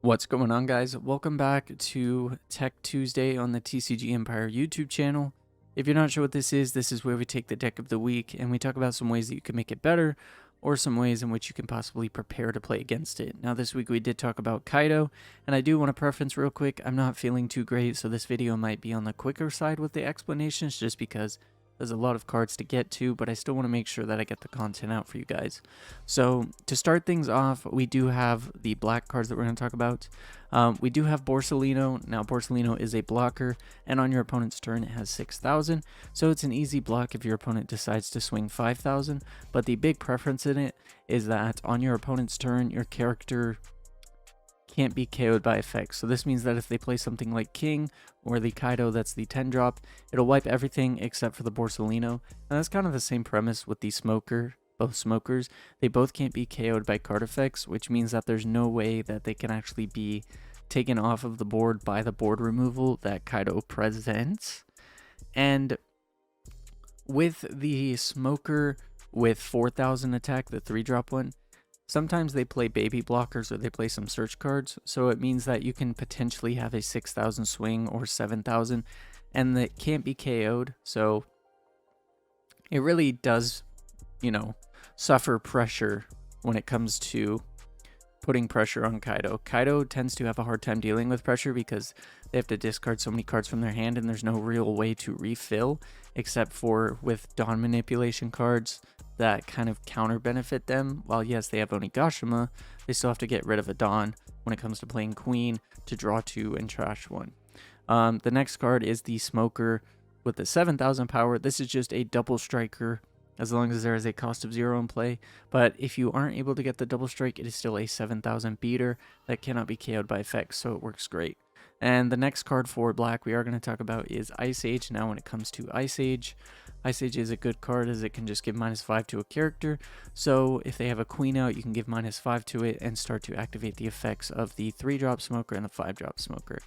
What's going on, guys? Welcome back to Tech Tuesday on the TCG Empire YouTube channel. If you're not sure what this is where we take the deck of the week and we talk about some ways that you can make it better or some ways in which you can possibly prepare to play against it. Now, this week we did talk about Kaido, and I do want to preference real quick, I'm not feeling too great, so this video might be on the quicker side with the explanations just because there's a lot of cards to get to, but I still want to make sure that I get the content out for you guys. So to start things off, we do have the black cards that we're going to talk about. We do have Borsalino. Now, Borsalino is a blocker, and on your opponent's turn, it has 6,000. So it's an easy block if your opponent decides to swing 5,000. But the big preference in it is that on your opponent's turn, your character can't be KO'd by effects. So this means that if they play something like King or the Kaido, that's the 10 drop, it'll wipe everything except for the Borsalino. And that's kind of the same premise with the Smoker. Both Smokers, they both can't be KO'd by card effects, which means that there's no way that they can actually be taken off of the board by the board removal that Kaido presents. And with the Smoker with 4,000 attack, the 3-drop one, sometimes they play baby blockers or they play some search cards, so it means that you can potentially have a 6,000 swing or 7,000, and that can't be KO'd, so it really does, suffer pressure when it comes to putting pressure on Kaido. Kaido tends to have a hard time dealing with pressure because they have to discard so many cards from their hand, and there's no real way to refill except for with Dawn manipulation cards that kind of counter benefit them. While yes, they have Onigashima, they still have to get rid of a Dawn when it comes to playing Queen to draw 2 and trash 1. The next card is the Smoker with the 7,000 power. This is just a double striker as long as there is a cost of 0 in play. But if you aren't able to get the double strike, it is still a 7,000 beater that cannot be KO'd by effects, so it works great. And the next card for black we are going to talk about is Ice Age. Now, when it comes to Ice Age is a good card as it can just give -5 to a character. So if they have a Queen out, you can give -5 to it and start to activate the effects of the 3-drop Smoker and the 5-drop Smoker.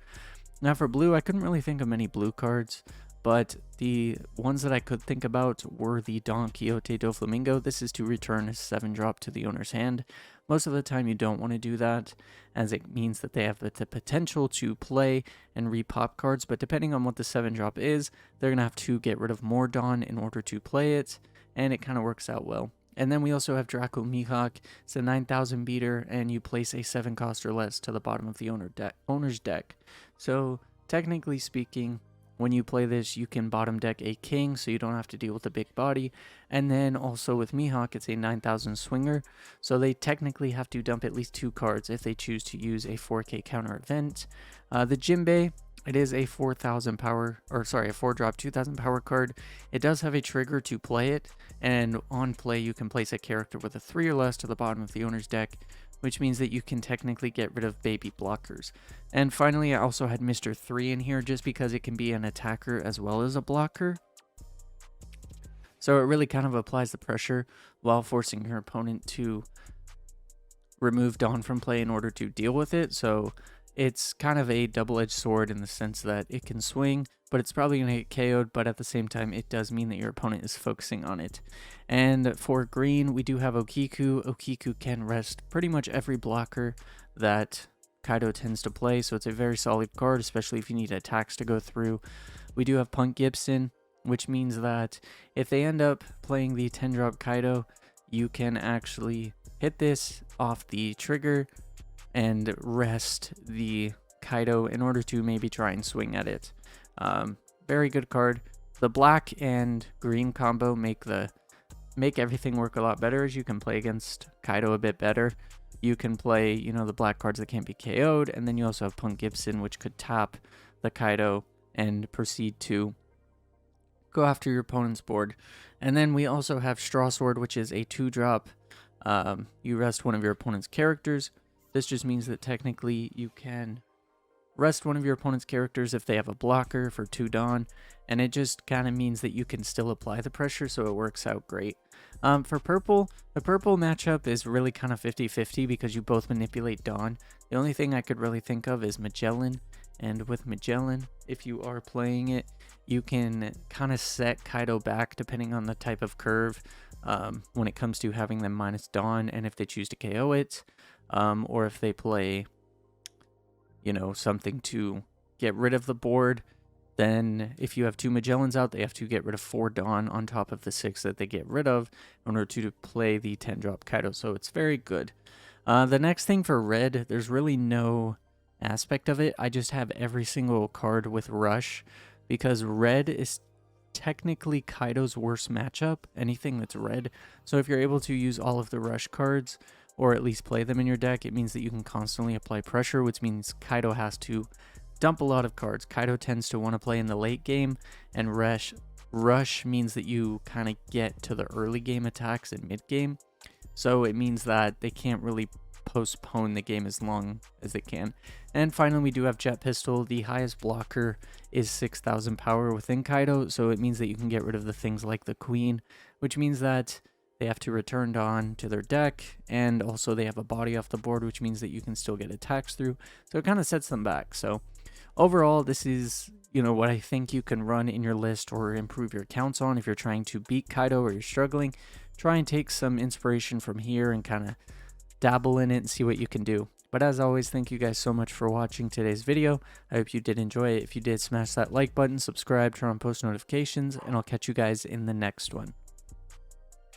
Now for blue, I couldn't really think of many blue cards, but the ones that I could think about were the Don Quixote do Flamingo. This is to return a 7-drop to the owner's hand. Most of the time you don't want to do that, as it means that they have the potential to play and repop cards, but depending on what the 7-drop is, they're going to have to get rid of more Dawn in order to play it, and it kind of works out well. And then we also have Draco Mihawk. It's a 9,000 beater, and you place a 7 cost or less to the bottom of the owner's deck. So technically speaking, when you play this, you can bottom deck a King, so you don't have to deal with a big body. And then also with Mihawk, it's a 9,000 swinger, so they technically have to dump at least 2 cards if they choose to use a 4K counter event. The Jinbei, it is a 4,000 power, or sorry, a 4-drop 2,000 power card. It does have a trigger to play it, and on play you can place a character with a 3 or less to the bottom of the owner's deck, which means that you can technically get rid of baby blockers. And finally, I also had Mr. 3 in here just because it can be an attacker as well as a blocker. So it really kind of applies the pressure while forcing your opponent to remove Dawn from play in order to deal with it. So it's kind of a double-edged sword in the sense that it can swing, but it's probably going to get KO'd, but at the same time, it does mean that your opponent is focusing on it. And for green, we do have Okiku. Okiku can rest pretty much every blocker that Kaido tends to play, so it's a very solid card, especially if you need attacks to go through. We do have Punk Gibson, which means that if they end up playing the 10-drop Kaido, you can actually hit this off the trigger and rest the Kaido in order to maybe try and swing at it. Very good card. The black and green combo make everything work a lot better, as you can play against Kaido a bit better. You can play, the black cards that can't be KO'd, and then you also have Punk Gibson, which could tap the Kaido and proceed to go after your opponent's board. And then we also have Straw Sword, which is a 2-drop. You rest one of your opponent's characters. This just means that technically you can rest one of your opponent's characters if they have a blocker for 2 Dawn, and it just kind of means that you can still apply the pressure, so it works out great. For purple, the purple matchup is really kind of 50-50 because you both manipulate Dawn. The only thing I could really think of is Magellan, and with Magellan, if you are playing it, you can kind of set Kaido back depending on the type of curve when it comes to having them minus Dawn, and if they choose to KO it. Or if they play you know, something to get rid of the board. Then if you have 2 Magellans out, they have to get rid of 4 Dawn on top of the 6 that they get rid of in order to play the 10-drop Kaido. So it's very good. The next thing for red, there's really no aspect of it. I just have every single card with Rush because red is technically Kaido's worst matchup, anything that's red. So if you're able to use all of the Rush cards, or at least play them in your deck, it means that you can constantly apply pressure, which means Kaido has to dump a lot of cards. Kaido tends to want to play in the late game, and Rush means that you kind of get to the early game attacks and mid game. So it means that they can't really postpone the game as long as they can. And finally, we do have Jet Pistol. The highest blocker is 6,000 power within Kaido, so it means that you can get rid of the things like the Queen, which means that they have to return Dawn to their deck, and also they have a body off the board, which means that you can still get attacks through. So it kind of sets them back. So overall, this is, you know, what I think you can run in your list or improve your counts on if you're trying to beat Kaido or you're struggling. Try and take some inspiration from here and kind of dabble in it and see what you can do. But as always, thank you guys so much for watching today's video. I hope you did enjoy it. If you did, smash that like button, subscribe, turn on post notifications, and I'll catch you guys in the next one.